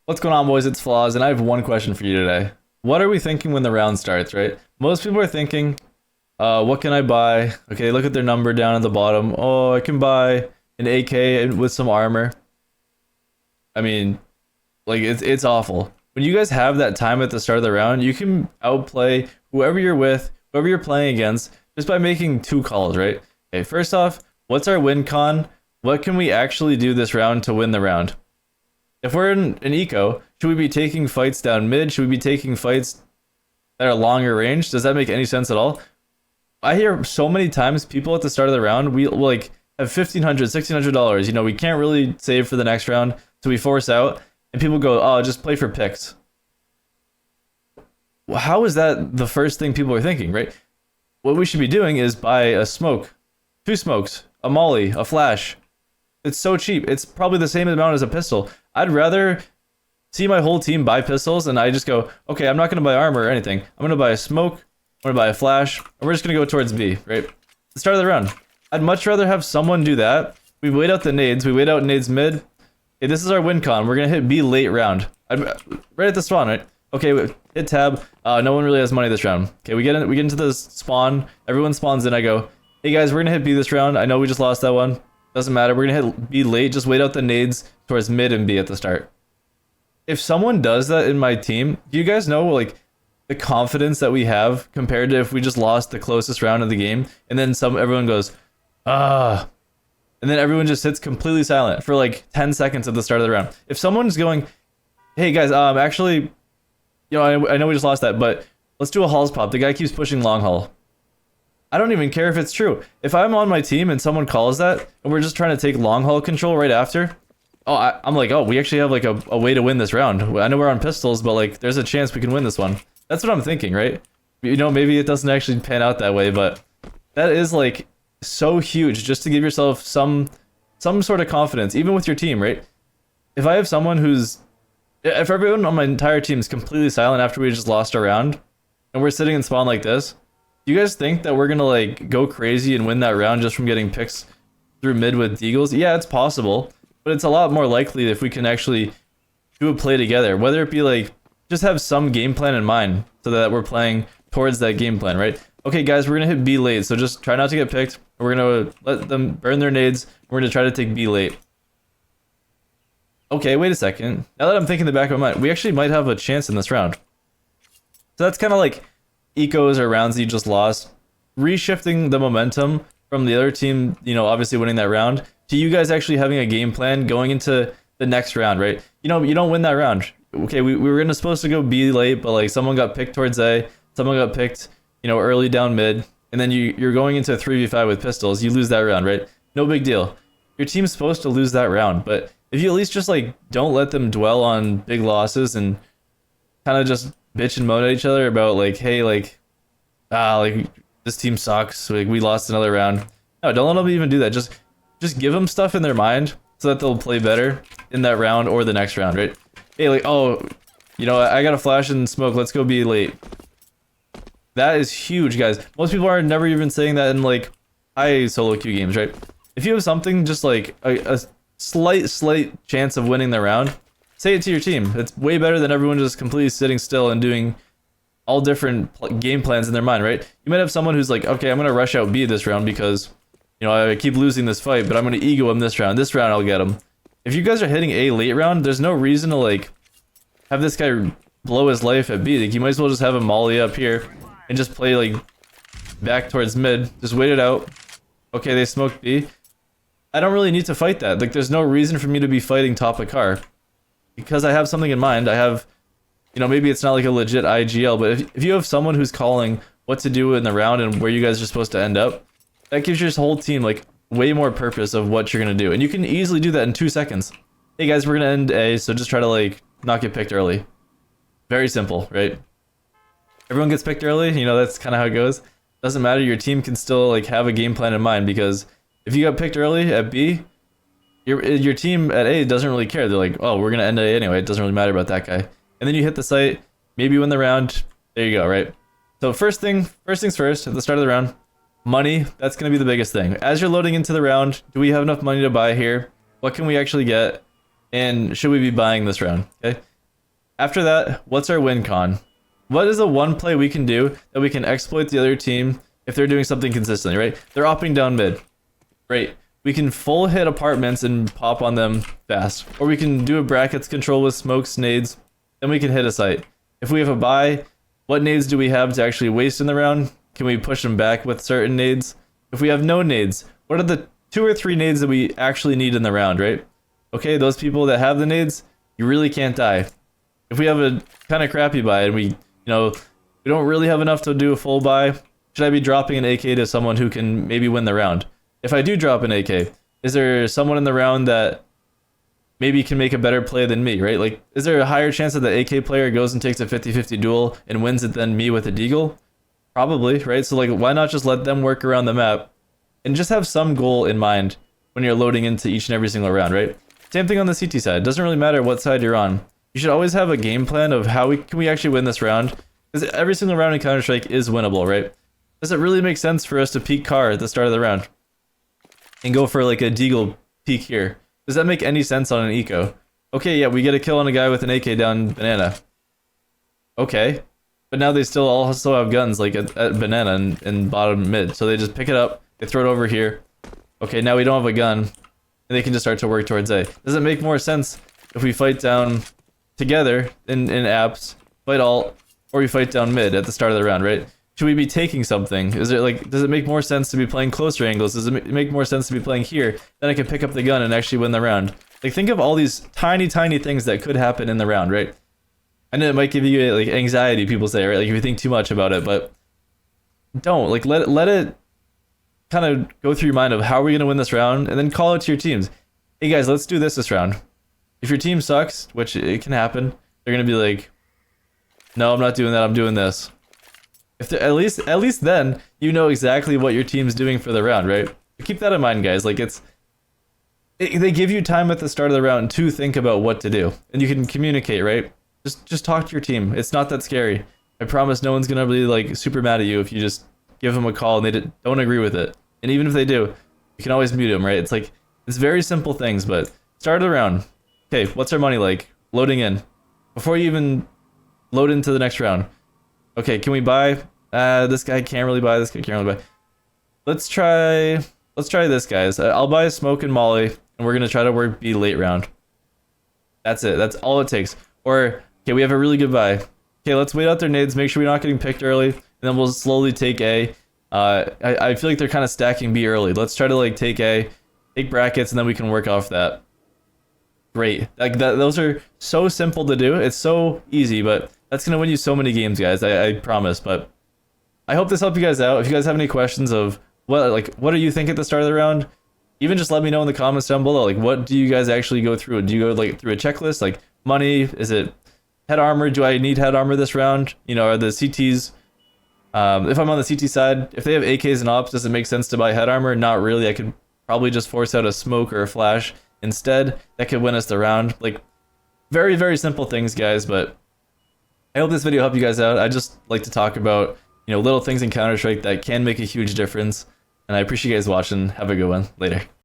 What's going on, boys? It's Flaws, and I have one question for you today. What are we thinking when the round starts, right? Most people are thinking, what can I buy? Okay, look at their number down at the bottom. Oh, I can buy an AK with some armor. I mean, like, it's awful. When you guys have that time at the start of the round, you can outplay whoever you're with, whoever you're playing against, just by making two calls, right? Okay, first off, what's our win con? What can we actually do this round to win the round? If we're in an eco, should we be taking fights down mid? Should we be taking fights that are longer range? Does that make any sense at all? I hear so many times people at the start of the round, we like have $1,500, $1,600. You know, we can't really save for the next round, so we force out, and people go, "Oh, just play for picks." Well, how is that the first thing people are thinking, right? What we should be doing is buy a smoke, two smokes, a molly, a flash. It's so cheap. It's probably the same amount as a pistol. I'd rather see my whole team buy pistols and I just go, okay, I'm not going to buy armor or anything. I'm going to buy a smoke, I'm going to buy a flash, and we're just going to go towards B, right? At the start of the round. I'd much rather have someone do that. We wait out the nades. We wait out nades mid. Okay, this is our win con. We're going to hit B late round. Right at the spawn, right? Okay, hit tab. No one really has money this round. Okay, we get into the spawn. Everyone spawns in. I go, hey guys, we're going to hit B this round. I know we just lost that one. Doesn't matter. We're going to hit B late. Just wait out the nades towards mid and B at the start. If someone does that in my team, do you guys know like the confidence that we have compared to if we just lost the closest round of the game and then everyone goes, ah, and then everyone just sits completely silent for like 10 seconds at the start of the round. If someone's going, hey guys, actually, you know, I know we just lost that, but let's do a halls pop. The guy keeps pushing long haul. I don't even care if it's true. If I'm on my team and someone calls that and we're just trying to take long haul control right after, I'm like, oh, we actually have like a way to win this round. I know we're on pistols, but like there's a chance we can win this one. That's what I'm thinking, right? You know, maybe it doesn't actually pan out that way, but that is like so huge just to give yourself some sort of confidence, even with your team, right? If I have someone if everyone on my entire team is completely silent after we just lost a round and we're sitting in spawn like this, do you guys think that we're gonna like go crazy and win that round just from getting picks through mid with deagles? Yeah, it's possible, but it's a lot more likely if we can actually do a play together, whether it be like just have some game plan in mind so that we're playing towards that game plan, right? Okay, guys, we're gonna hit B late, so just try not to get picked. We're gonna let them burn their nades. We're gonna try to take B late. Okay, wait a second. Now that I'm thinking in the back of my mind, we actually might have a chance in this round. So that's kind of like ecos or rounds that you just lost, reshifting the momentum from the other team, you know, obviously winning that round, to you guys actually having a game plan going into the next round, right? You know, you don't win that round. Okay, we were supposed to go B late, but like someone got picked towards A, someone got picked, you know, early down mid, and then you're going into a 3v5 with pistols, you lose that round, right? No big deal. Your team's supposed to lose that round, but if you at least just like don't let them dwell on big losses and kind of just bitch and moan at each other about like, hey, like, like this team sucks, like we lost another round. No, don't let them even do that. Just give them stuff in their mind so that they'll play better in that round or the next round, right? Hey, like, oh, you know, I got a flash and smoke. Let's go be late. That is huge, guys. Most people are never even saying that in like high solo queue games, right? If you have something just like a slight chance of winning the round, say it to your team. It's way better than everyone just completely sitting still and doing all different game plans in their mind, right? You might have someone who's like, okay, I'm gonna rush out B this round because, you know, I keep losing this fight, but I'm gonna ego him this round. This round I'll get him. If you guys are hitting A late round, there's no reason to like have this guy blow his life at B. Like, you might as well just have him molly up here and just play like back towards mid. Just wait it out. Okay, they smoked B. I don't really need to fight that. Like, there's no reason for me to be fighting top of car because I have something in mind. I have, you know, maybe it's not like a legit IGL, but if you have someone who's calling what to do in the round and where you guys are supposed to end up, that gives your whole team like way more purpose of what you're gonna do, and you can easily do that in 2 seconds. Hey guys, we're gonna end A, so just try to like not get picked early. Very simple, right? Everyone gets picked early, you know, that's kind of how it goes. Doesn't matter, your team can still like have a game plan in mind, because if you got picked early at B, your team at A doesn't really care. They're like, oh, we're gonna end A anyway, it doesn't really matter about that guy. And then you hit the site, maybe you win the round, there you go, right? So first things first, at the start of the round, money, that's going to be the biggest thing. As you're loading into the round, do we have enough money to buy here? What can we actually get? And should we be buying this round? Okay. After that, what's our win con? What is the one play we can do that we can exploit the other team if they're doing something consistently, right? They're upping down mid. Great. We can full hit apartments and pop on them fast. Or we can do a brackets control with smokes, nades, then we can hit a site. If we have a buy, what nades do we have to actually waste in the round? Can we push them back with certain nades? If we have no nades, what are the 2 or 3 nades that we actually need in the round, right? Okay, those people that have the nades, you really can't die. If we have a kind of crappy buy and we don't really have enough to do a full buy, should I be dropping an AK to someone who can maybe win the round? If I do drop an AK, is there someone in the round that maybe can make a better play than me, right? Like, is there a higher chance that the AK player goes and takes a 50-50 duel and wins it than me with a deagle? Probably, right? So like, why not just let them work around the map and just have some goal in mind when you're loading into each and every single round, right? Same thing on the CT side. It doesn't really matter what side you're on. You should always have a game plan of how can we actually win this round, because every single round in Counter-Strike is winnable, right? Does it really make sense for us to peek car at the start of the round and go for like a deagle peek here? Does that make any sense on an eco? Okay, yeah, we get a kill on a guy with an AK down banana. Okay, but now they still also have guns like at banana and bottom mid, so they just pick it up, they throw it over here. Okay, now we don't have a gun, and they can just start to work towards A. Does it make more sense if we fight down together in apps, fight alt, or we fight down mid at the start of the round, right? Should we be taking something? Is it like, does it make more sense to be playing closer angles? Does it make more sense to be playing here? Then I can pick up the gun and actually win the round. Like, think of all these tiny things that could happen in the round, right? I know it might give you like anxiety, people say, right? Like if you think too much about it, but don't. Like let it kind of go through your mind of how are we gonna win this round, and then call it to your teams. Hey guys, let's do this round. If your team sucks, which it can happen, they're gonna be like, no, I'm not doing that, I'm doing this. If at least then you know exactly what your team's doing for the round, right? Keep that in mind, guys. Like they give you time at the start of the round to think about what to do, and you can communicate, right? Just talk to your team. It's not that scary. I promise no one's gonna be like super mad at you if you just give them a call and they don't agree with it. And even if they do, you can always mute them, right? It's like, it's very simple things, but start of the round. Okay, what's our money like? Loading in. Before you even load into the next round. Okay, can we buy? This guy can't really buy, this guy can't really buy. Let's try this, guys. I'll buy a smoke and molly, and we're gonna try to work B late round. That's it, that's all it takes. Or, okay, we have a really good buy. Okay, let's wait out their nades, make sure we're not getting picked early, and then we'll slowly take A. I feel like they're kind of stacking B early. Let's try to like take A, take brackets, and then we can work off that. Great. Like those are so simple to do. It's so easy, but that's gonna win you so many games, guys. I promise. But I hope this helped you guys out. If you guys have any questions of what do you think at the start of the round, even just let me know in the comments down below. Like, what do you guys actually go through? Do you go like through a checklist? Like money? Is it head armor? Do I need head armor this round? You know, are the CTs? If I'm on the CT side, if they have AKs and ops, does it make sense to buy head armor? Not really. I could probably just force out a smoke or a flash instead. That could win us the round. Like, very simple things, guys. But I hope this video helped you guys out. I just like to talk about, you know, little things in Counter-Strike that can make a huge difference. And I appreciate you guys watching. Have a good one. Later.